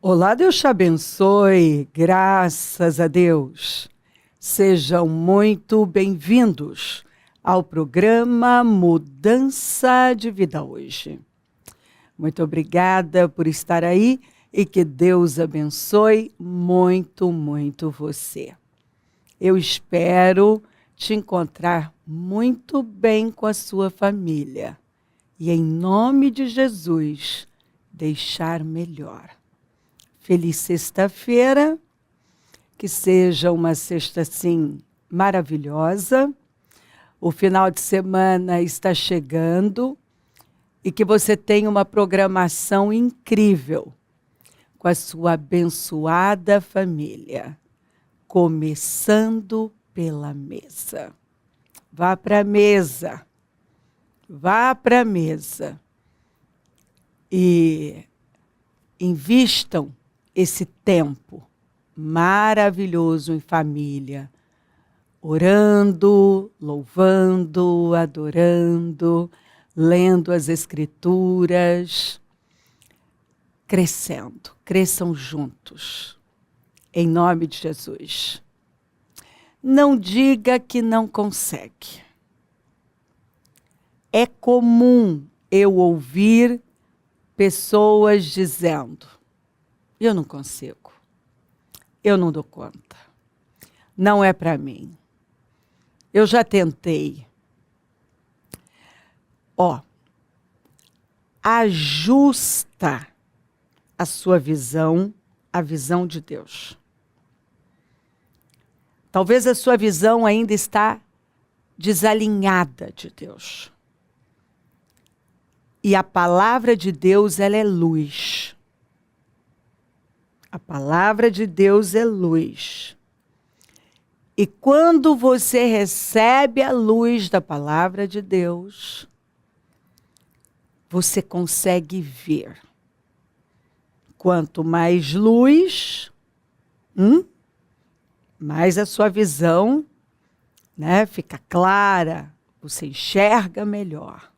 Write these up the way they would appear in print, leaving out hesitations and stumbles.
Olá, Deus te abençoe, graças a Deus. Sejam muito bem-vindos ao programa Mudança de Vida hoje. Muito obrigada por estar aí e que Deus abençoe muito você. Eu espero te encontrar muito bem com a sua família e, em nome de Jesus, deixar melhor. Feliz sexta-feira, que seja uma sexta, assim, maravilhosa. O final de semana está chegando e que você tenha uma programação incrível com a sua abençoada família, começando pela mesa. Vá para a mesa, e invistam esse tempo maravilhoso em família, orando, louvando, adorando, lendo as Escrituras, cresçam juntos, em nome de Jesus. Não diga que não consegue. É comum eu ouvir pessoas dizendo: eu não consigo, eu não dou conta, não é para mim, eu já tentei. Ajusta a sua visão à visão de Deus. Talvez a sua visão ainda está desalinhada de Deus. E a palavra de Deus, ela é luz. A palavra de Deus é luz. E quando você recebe a luz da palavra de Deus, você consegue ver. Quanto mais luz, mais a sua visão, fica clara, você enxerga melhor.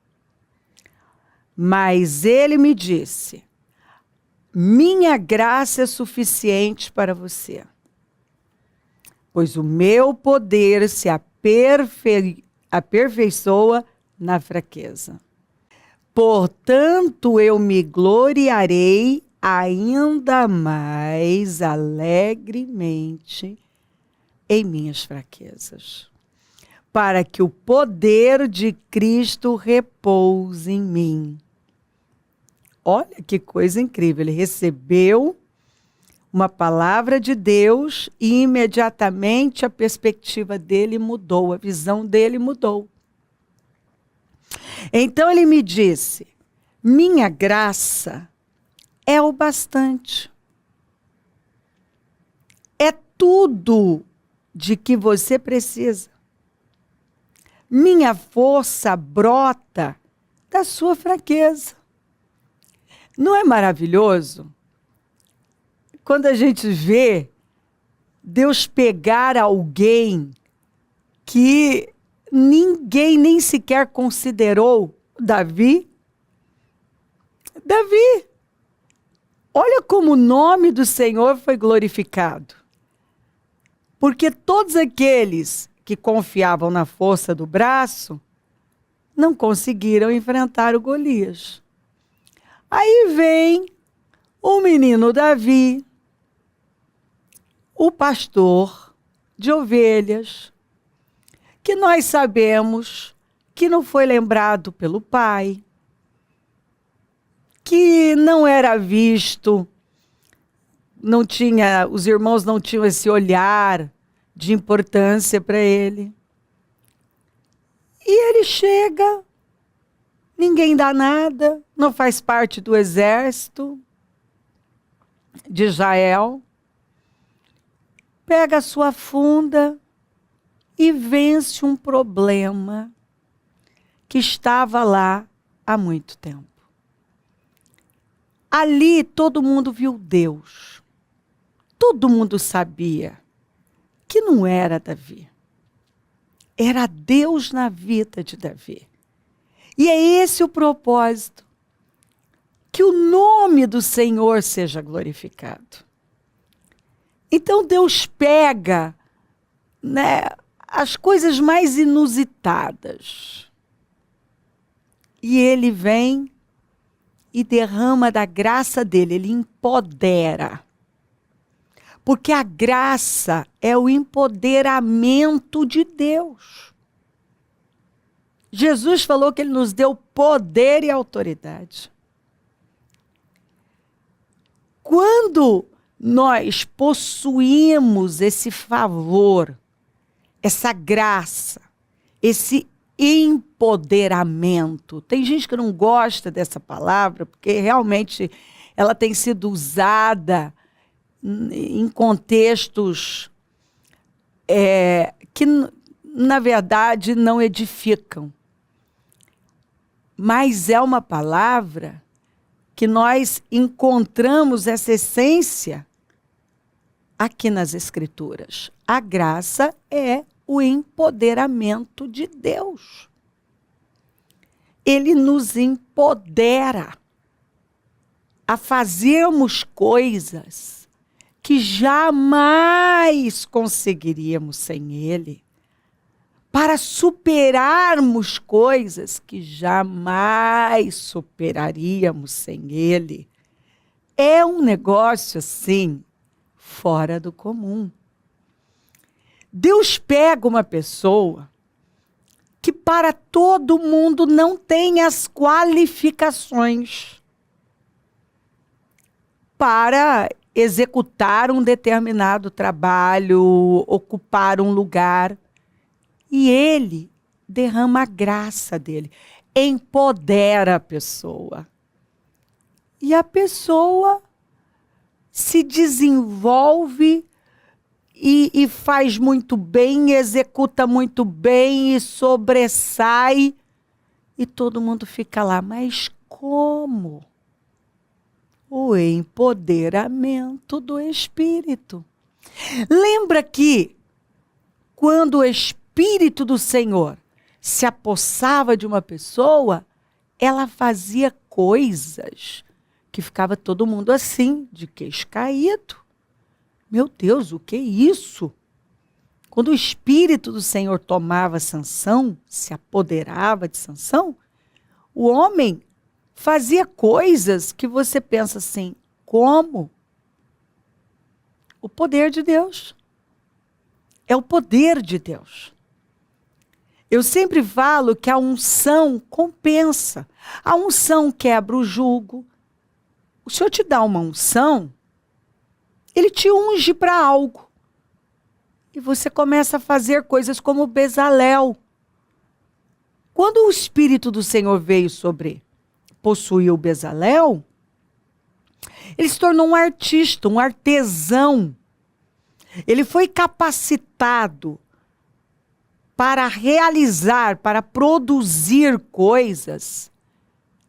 Mas ele me disse: minha graça é suficiente para você, pois o meu poder se aperfeiçoa na fraqueza. Portanto, eu me gloriarei ainda mais alegremente em minhas fraquezas, para que o poder de Cristo repouse em mim. Olha que coisa incrível, ele recebeu uma palavra de Deus e imediatamente a perspectiva dele mudou, a visão dele mudou. Então ele me disse: minha graça é o bastante. É tudo de que você precisa. Minha força brota da sua fraqueza. Não é maravilhoso? Quando a gente vê Deus pegar alguém que ninguém nem sequer considerou, Davi. Olha como o nome do Senhor foi glorificado. Porque todos aqueles que confiavam na força do braço não conseguiram enfrentar o Golias. Aí vem o menino Davi, o pastor de ovelhas, que nós sabemos que não foi lembrado pelo pai, que não era visto, os irmãos não tinham esse olhar de importância para ele. E ele chega, ninguém dá nada, não faz parte do exército de Israel, pega a sua funda e vence um problema que estava lá há muito tempo. Ali todo mundo viu Deus. Todo mundo sabia que não era Davi. Era Deus na vida de Davi. E é esse o propósito. que o nome do Senhor seja glorificado. Então Deus pega, né, as coisas mais inusitadas e Ele vem e derrama da graça dele, Ele empodera. Porque a graça é o empoderamento de Deus. Jesus falou que Ele nos deu poder e autoridade. Quando nós possuímos esse favor, essa graça, esse empoderamento. Tem gente que não gosta dessa palavra, porque realmente ela tem sido usada em contextos que, na verdade, não edificam. Mas é uma palavra que nós encontramos essa essência aqui nas Escrituras. A graça é o empoderamento de Deus. Ele nos empodera a fazermos coisas que jamais conseguiríamos sem Ele, para superarmos coisas que jamais superaríamos sem Ele. É um negócio assim, fora do comum. Deus pega uma pessoa que para todo mundo não tem as qualificações para executar um determinado trabalho, ocupar um lugar. E Ele derrama a graça dele, empodera a pessoa. E a pessoa se desenvolve e faz muito bem, executa muito bem e sobressai. E todo mundo fica lá, mas como? O empoderamento do Espírito. Lembra que quando o Espírito do Senhor se apossava de uma pessoa, ela fazia coisas que ficava todo mundo assim, de queixo caído. Meu Deus, o que é isso? Quando o Espírito do Senhor tomava Sansão, se apoderava de Sansão, o homem fazia coisas que você pensa assim, como? O poder de Deus. É o poder de Deus. Eu sempre falo que a unção compensa. A unção quebra o jugo. O Senhor te dá uma unção, Ele te unge para algo. E você começa a fazer coisas como Bezalel. Quando o Espírito do Senhor veio possuiu Bezalel, ele se tornou um artista, um artesão. Ele foi capacitado para realizar, para produzir coisas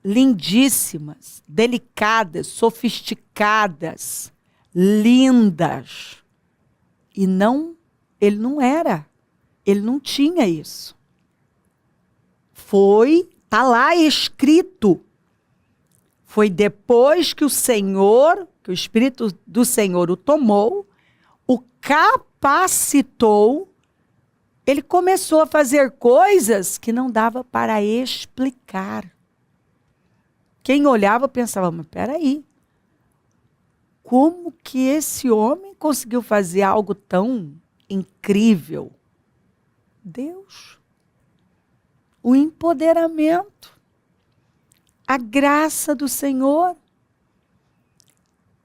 lindíssimas, delicadas, sofisticadas, lindas. E ele não tinha isso. Está lá escrito. Foi depois que o Espírito do Senhor o tomou, o capacitou, ele começou a fazer coisas que não dava para explicar. Quem olhava pensava, mas peraí, como que esse homem conseguiu fazer algo tão incrível? Deus. O empoderamento. A graça do Senhor.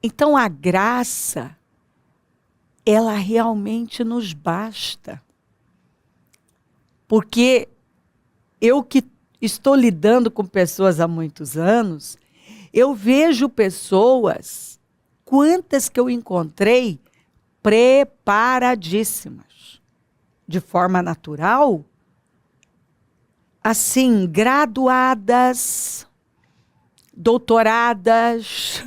Então a graça, ela realmente nos basta. Porque eu que estou lidando com pessoas há muitos anos, eu vejo pessoas, quantas que eu encontrei, preparadíssimas, de forma natural, assim, graduadas, doutoradas,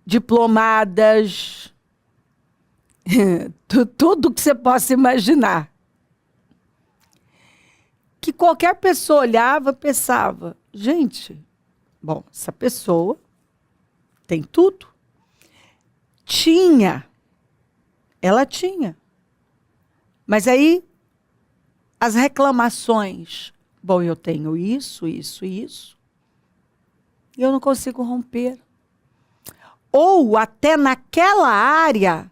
diplomadas, tudo que você possa imaginar. Que qualquer pessoa olhava e pensava, gente, bom, essa pessoa tem tudo. Ela tinha. Mas aí, as reclamações, bom, eu tenho isso, isso, isso, e eu não consigo romper. Ou até naquela área,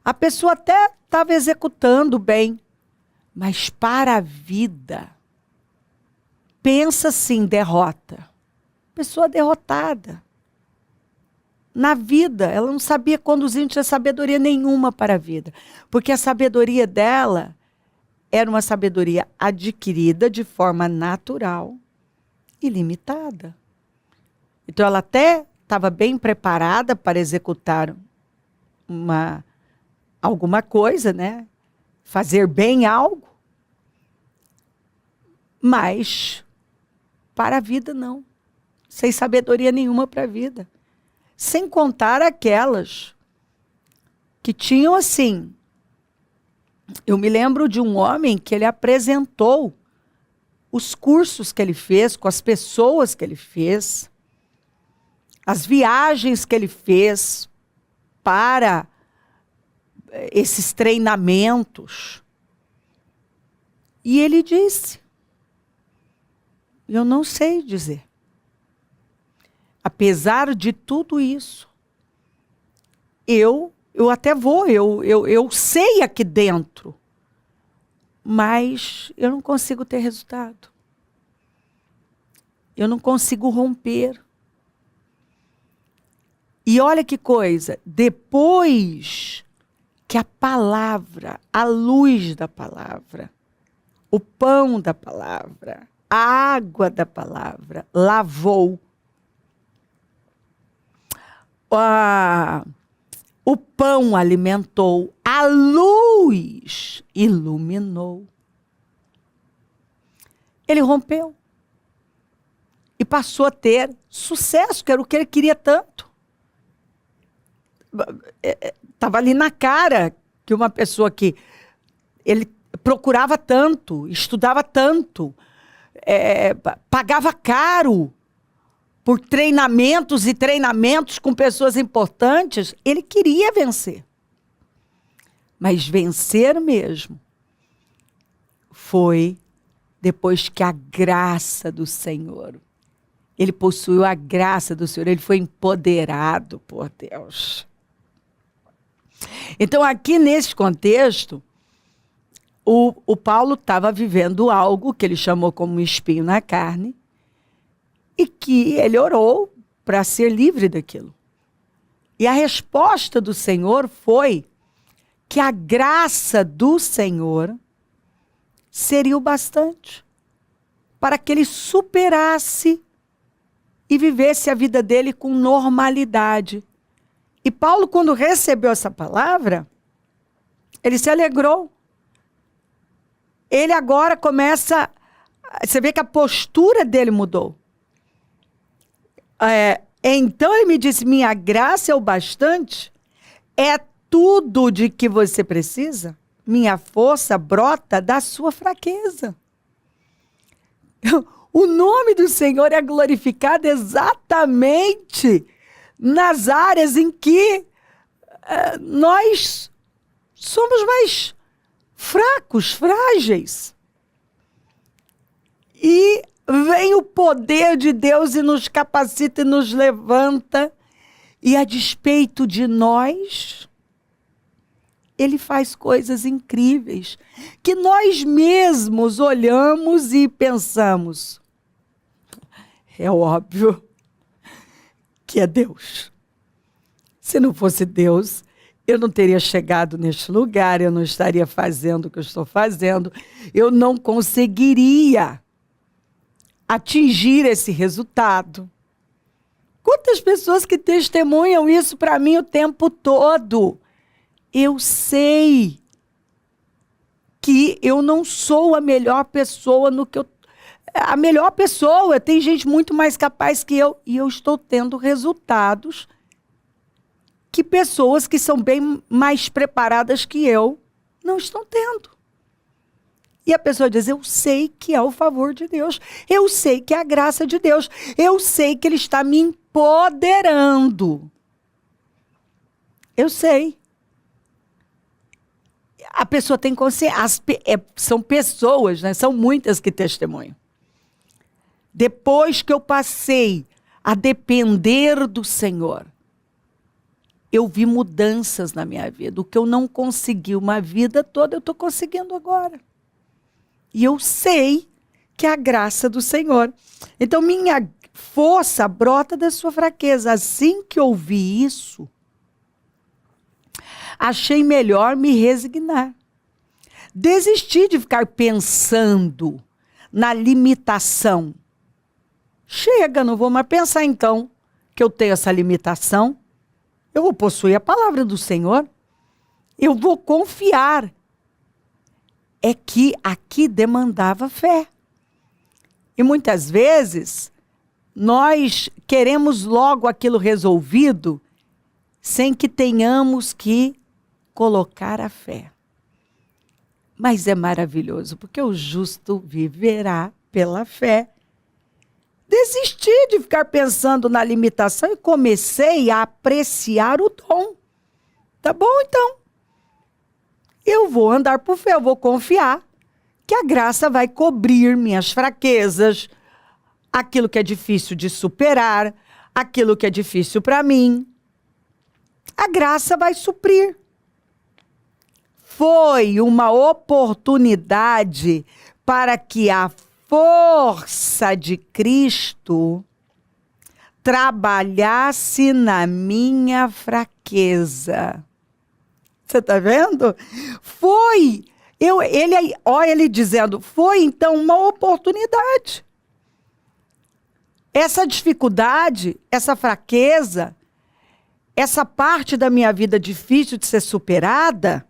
a pessoa até estava executando bem, mas para a vida, pensa assim, derrota. Pessoa derrotada. Na vida, ela não sabia conduzir, não tinha sabedoria nenhuma para a vida. Porque a sabedoria dela era uma sabedoria adquirida de forma natural e limitada. Então, ela até estava bem preparada para executar alguma coisa, né? Fazer bem algo. Mas, para a vida, não. Sem sabedoria nenhuma para a vida. Sem contar aquelas que tinham assim. Eu me lembro de um homem que ele apresentou os cursos que ele fez, com as pessoas que ele fez, as viagens que ele fez para esses treinamentos. E ele disse, eu não sei dizer. Apesar de tudo isso, eu até vou, eu sei aqui dentro, mas eu não consigo ter resultado. Eu não consigo romper. E olha que coisa, depois que a palavra, a luz da palavra, o pão da palavra, a água da palavra lavou, o pão alimentou, a luz iluminou. Ele rompeu. E passou a ter sucesso, que era o que ele queria tanto. Estava ali na cara que uma pessoa que ele procurava tanto, estudava tanto, pagava caro por treinamentos e treinamentos com pessoas importantes, ele queria vencer. Mas vencer mesmo foi depois que a graça do Senhor, ele possuiu a graça do Senhor, ele foi empoderado por Deus. Então, aqui nesse contexto, o Paulo estava vivendo algo que ele chamou como um espinho na carne, e que ele orou para ser livre daquilo. E a resposta do Senhor foi que a graça do Senhor seria o bastante para que ele superasse e vivesse a vida dele com normalidade. E Paulo, quando recebeu essa palavra, ele se alegrou. Ele agora começa... Você vê que a postura dele mudou. Então ele me disse, minha graça é o bastante, é tudo de que você precisa, minha força brota da sua fraqueza. O nome do Senhor é glorificado exatamente nas áreas em que nós somos mais fracos, frágeis. E vem o poder de Deus e nos capacita e nos levanta. E a despeito de nós, ele faz coisas incríveis que nós mesmos olhamos e pensamos. É óbvio que é Deus. Se não fosse Deus, eu não teria chegado neste lugar, eu não estaria fazendo o que eu estou fazendo, eu não conseguiria atingir esse resultado. Quantas pessoas que testemunham isso para mim o tempo todo? Eu sei que eu não sou a melhor pessoa no que eu... A melhor pessoa, tem gente muito mais capaz que eu, e eu estou tendo resultados que pessoas que são bem mais preparadas que eu não estão tendo. E a pessoa diz, eu sei que é o favor de Deus, eu sei que é a graça de Deus, eu sei que Ele está me empoderando. Eu sei. A pessoa tem consciência, são pessoas, né? São muitas que testemunham. Depois que eu passei a depender do Senhor, eu vi mudanças na minha vida. O que eu não consegui uma vida toda, eu estou conseguindo agora. E eu sei que é a graça do Senhor. Então, minha força brota da sua fraqueza. Assim que eu ouvi isso, achei melhor me resignar. Desisti de ficar pensando na limitação. Chega, não vou mais pensar então que eu tenho essa limitação. Eu vou possuir a palavra do Senhor. Eu vou confiar. É que aqui demandava fé. E muitas vezes, nós queremos logo aquilo resolvido, sem que tenhamos que colocar a fé. Mas é maravilhoso, porque o justo viverá pela fé. Desisti de ficar pensando na limitação e comecei a apreciar o dom. Tá bom, então? Eu vou andar por fé, eu vou confiar que a graça vai cobrir minhas fraquezas, aquilo que é difícil de superar, aquilo que é difícil para mim. A graça vai suprir. Foi uma oportunidade para que a força de Cristo trabalhasse na minha fraqueza. Você está vendo? Foi. Ele dizendo, foi então uma oportunidade. Essa dificuldade, essa fraqueza, essa parte da minha vida difícil de ser superada,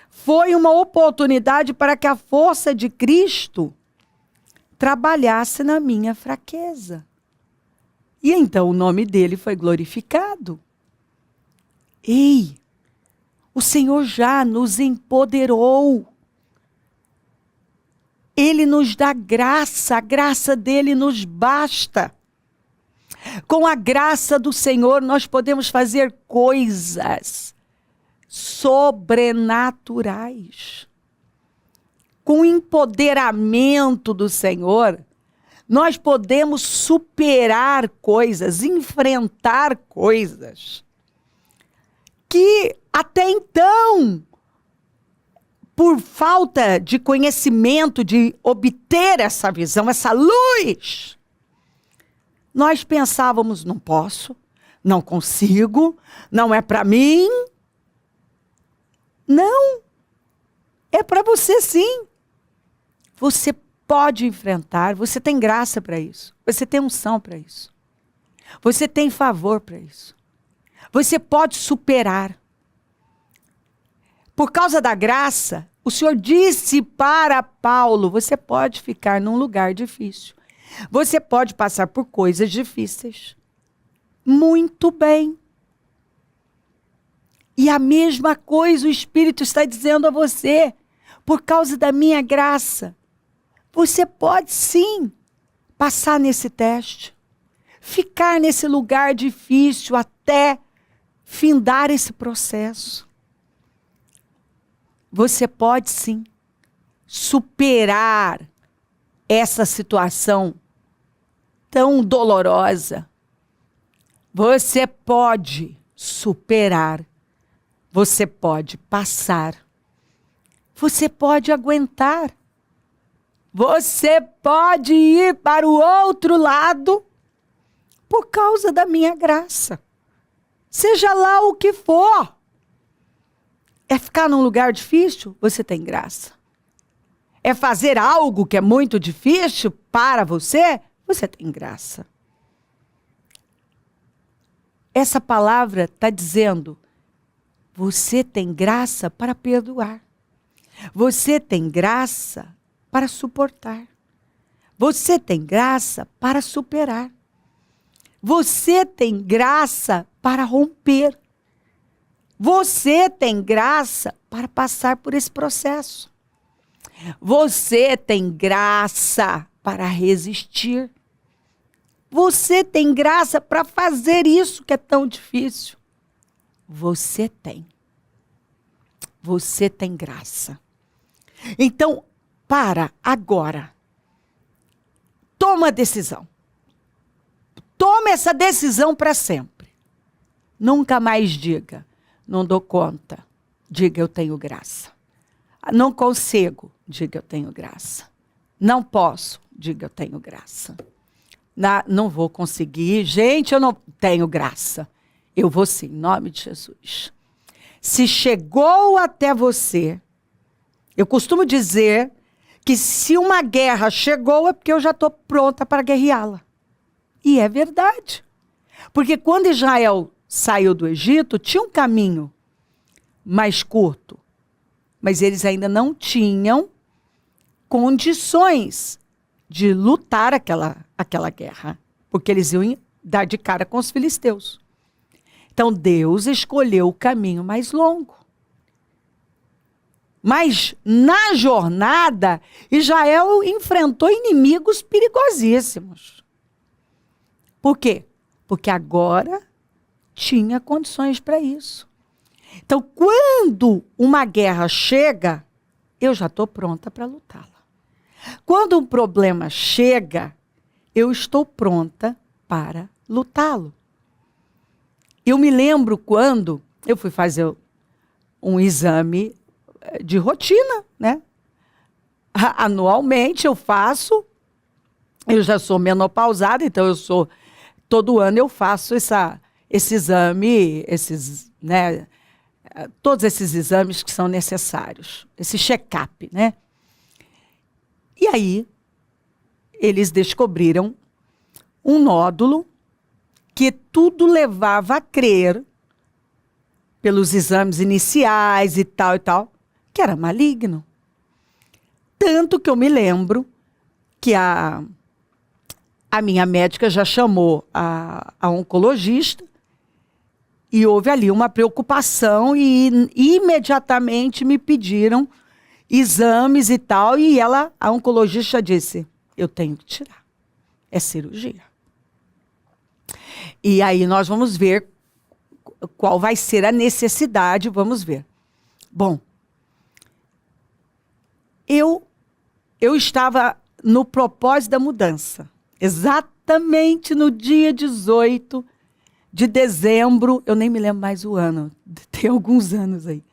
foi uma oportunidade para que a força de Cristo trabalhasse na minha fraqueza. E então o nome dele foi glorificado. Ei, o Senhor já nos empoderou. Ele nos dá graça, a graça dele nos basta. Com a graça do Senhor nós podemos fazer coisas sobrenaturais. Com o empoderamento do Senhor, nós podemos superar coisas, enfrentar coisas que até então, por falta de conhecimento, de obter essa visão, essa luz, nós pensávamos, não posso, não consigo, não é para mim. Não, é para você sim. Você pode enfrentar, você tem graça para isso, você tem unção para isso, você tem favor para isso, você pode superar. Por causa da graça, o Senhor disse para Paulo, você pode ficar num lugar difícil, você pode passar por coisas difíceis. Muito bem. E a mesma coisa o Espírito está dizendo a você, por causa da minha graça. Você pode sim passar nesse teste, ficar nesse lugar difícil até findar esse processo. Você pode sim superar essa situação tão dolorosa. Você pode superar. Você pode passar. Você pode aguentar. Você pode ir para o outro lado por causa da minha graça. Seja lá o que for. É ficar num lugar difícil? Você tem graça. É fazer algo que é muito difícil para você? Você tem graça. Essa palavra está dizendo, você tem graça para perdoar. Você tem graça para suportar. Você tem graça para superar. Você tem graça para romper. Você tem graça para passar por esse processo. Você tem graça para resistir. Você tem graça para fazer isso que é tão difícil. Você tem. Você tem graça. Então, para agora. Toma a decisão. Toma essa decisão para sempre. Nunca mais diga, não dou conta. Diga, eu tenho graça. Não consigo. Diga, eu tenho graça. Não posso. Diga, eu tenho graça. Não vou conseguir. Gente, eu não tenho graça. Eu vou sim, em nome de Jesus. Se chegou até você, eu costumo dizer que se uma guerra chegou é porque eu já estou pronta para guerreá-la. E é verdade. Porque quando Israel saiu do Egito, tinha um caminho mais curto. Mas eles ainda não tinham condições de lutar aquela guerra. Porque eles iam dar de cara com os filisteus. Então Deus escolheu o caminho mais longo. Mas na jornada, Israel enfrentou inimigos perigosíssimos. Por quê? Porque agora tinha condições para isso. Então, quando uma guerra chega, eu já estou pronta para lutá-la. Quando um problema chega, eu estou pronta para lutá-lo. Eu me lembro quando eu fui fazer um exame de rotina, né? Anualmente eu faço, eu já sou menopausada, então todo ano eu faço esse exame, né? Todos esses exames que são necessários, esse check-up, né? E aí, eles descobriram um nódulo que tudo levava a crer, pelos exames iniciais e tal, que era maligno. Tanto que eu me lembro que a minha médica já chamou a oncologista e houve ali uma preocupação e imediatamente me pediram exames e tal, e a oncologista disse, eu tenho que tirar, é cirurgia. E aí nós vamos ver qual vai ser a necessidade, vamos ver. Bom, eu estava no propósito da mudança, exatamente no dia 18 de dezembro, eu nem me lembro mais o ano, tem alguns anos aí.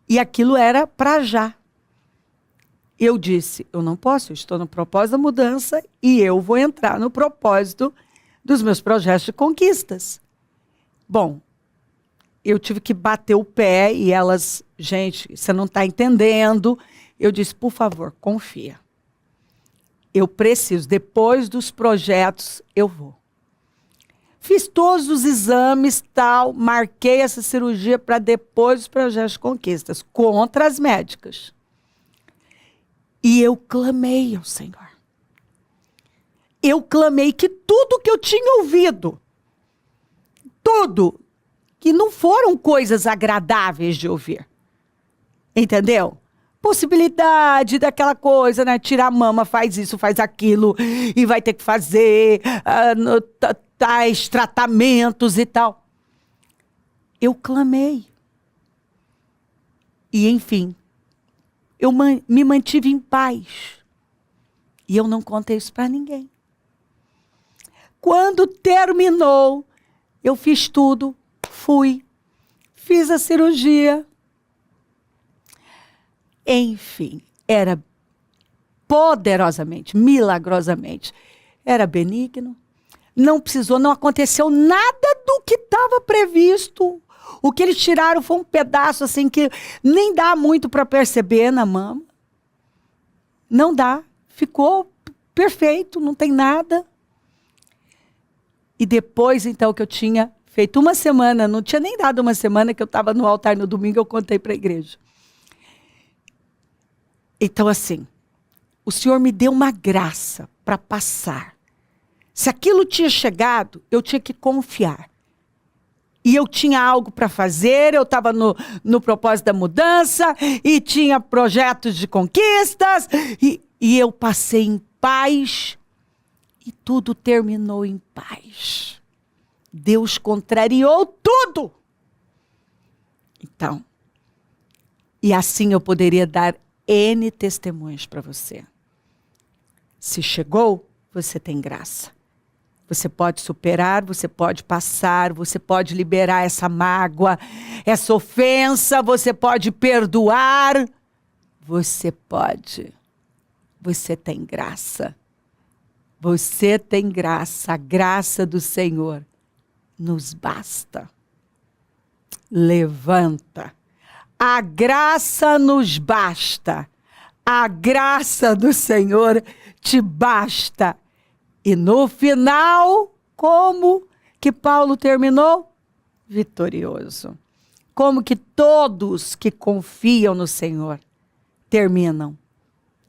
E aquilo era para já. Eu disse, eu não posso, eu estou no propósito da mudança e eu vou entrar no propósito dos meus projetos de conquistas. Bom, eu tive que bater o pé e elas, gente, você não está entendendo. Eu disse, por favor, confia. Eu preciso, depois dos projetos, eu vou. Fiz todos os exames, tal, marquei essa cirurgia para depois dos projetos de conquistas, contra as médicas. E eu clamei ao Senhor. Eu clamei que tudo que eu tinha ouvido, tudo, que não foram coisas agradáveis de ouvir. Entendeu? Possibilidade daquela coisa, né? Tirar a mama, faz isso, faz aquilo, e vai ter que fazer tais tratamentos e tal. Eu clamei. E, enfim, eu me mantive em paz. E eu não contei isso para ninguém. Quando terminou, eu fiz tudo, fui, fiz a cirurgia. Enfim, era poderosamente, milagrosamente, era benigno. Não precisou, não aconteceu nada do que estava previsto. O que eles tiraram foi um pedaço assim que nem dá muito para perceber na mama. Não dá, ficou perfeito, não tem nada. E depois, então, que eu tinha feito uma semana, não tinha nem dado uma semana que eu estava no altar no domingo, eu contei para a igreja. Então, assim, o Senhor me deu uma graça para passar. Se aquilo tinha chegado, eu tinha que confiar. E eu tinha algo para fazer, eu estava no propósito da mudança, e tinha projetos de conquistas, e eu passei em paz, e tudo terminou em paz. Deus contrariou tudo. Então, e assim eu poderia dar N testemunhos para você. Se chegou, você tem graça. Você pode superar, você pode passar, você pode liberar essa mágoa, essa ofensa, você pode perdoar. Você pode. Você tem graça. Você tem graça. A graça do Senhor nos basta. Levanta. A graça nos basta. A graça do Senhor te basta. E no final, como que Paulo terminou? Vitorioso. Como que todos que confiam no Senhor terminam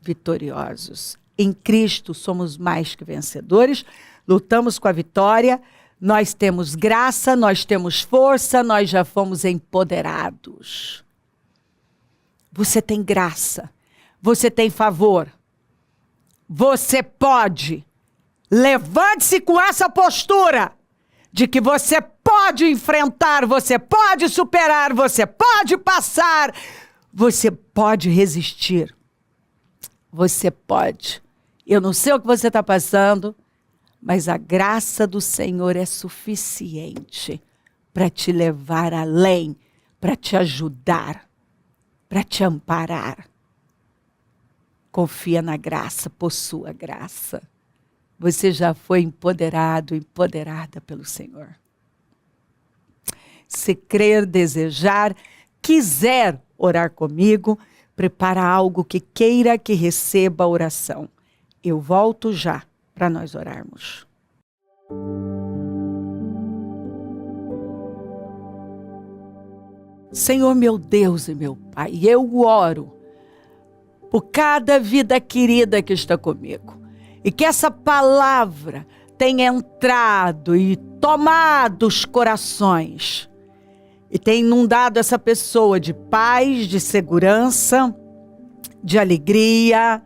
vitoriosos. Em Cristo somos mais que vencedores, lutamos com a vitória, nós temos graça, nós temos força, nós já fomos empoderados. Você tem graça, você tem favor, você pode. Levante-se com essa postura de que você pode enfrentar, você pode superar, você pode passar, você pode resistir. Você pode. Eu não sei o que você está passando, mas a graça do Senhor é suficiente para te levar além, para te ajudar, para te amparar. Confia na graça, possua a graça. Você já foi empoderado, empoderada pelo Senhor. Se crer, desejar, quiser orar comigo, prepara algo que queira que receba a oração. Eu volto já para nós orarmos. Senhor, meu Deus e meu Pai, eu oro por cada vida querida que está comigo. E que essa palavra tenha entrado e tomado os corações. E tenha inundado essa pessoa de paz, de segurança, de alegria.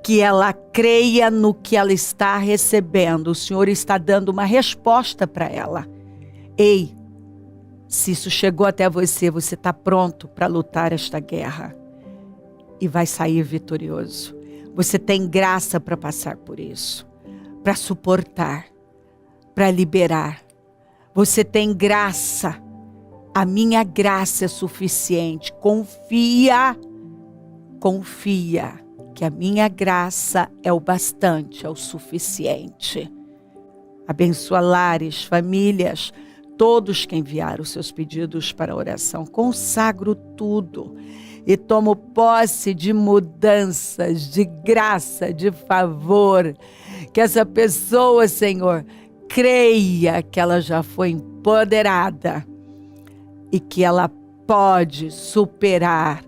Que ela creia no que ela está recebendo. O Senhor está dando uma resposta para ela. Ei, se isso chegou até você, você está pronto para lutar esta guerra. E vai sair vitorioso. Você tem graça para passar por isso, para suportar, para liberar. Você tem graça. A minha graça é suficiente. Confia que a minha graça é o bastante, é o suficiente. Abençoa lares, famílias, todos que enviaram seus pedidos para a oração. Consagro tudo. E tomo posse de mudanças, de graça, de favor. Que essa pessoa, Senhor, creia que ela já foi empoderada e que ela pode superar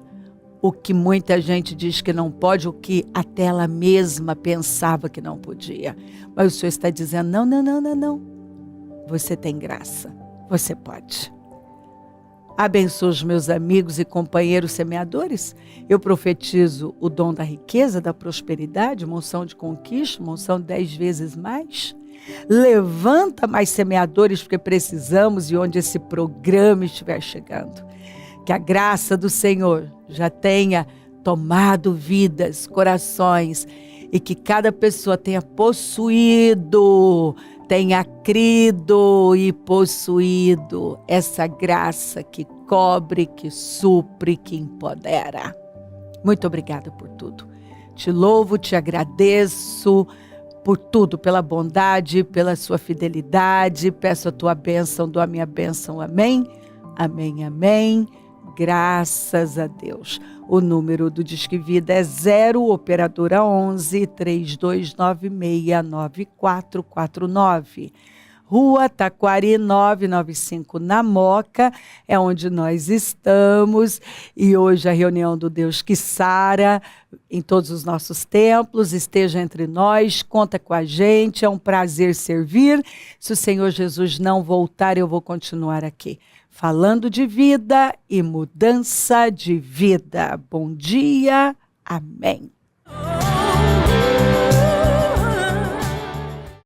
o que muita gente diz que não pode, o que até ela mesma pensava que não podia. Mas o Senhor está dizendo, não. Você tem graça, você pode. Abençoa os meus amigos e companheiros semeadores. Eu profetizo o dom da riqueza, da prosperidade, uma unção de conquista, uma unção 10 vezes mais. Levanta mais semeadores, porque precisamos, e onde esse programa estiver chegando. Que a graça do Senhor já tenha tomado vidas, corações, e que cada pessoa tenha possuído, tenha crido e possuído essa graça que cobre, que supre, que empodera. Muito obrigada por tudo. Te louvo, te agradeço por tudo, pela bondade, pela sua fidelidade. Peço a tua bênção, dou a minha bênção. Amém? Amém, amém. Graças a Deus. O número do Disque Vida é 0 operadora 11 3296 9449. Rua Taquari 995, na Moca, é onde nós estamos. E hoje a reunião do Deus que Sara, em todos os nossos templos, esteja entre nós, conta com a gente, é um prazer servir. Se o Senhor Jesus não voltar, eu vou continuar aqui, falando de vida e mudança de vida. Bom dia, amém.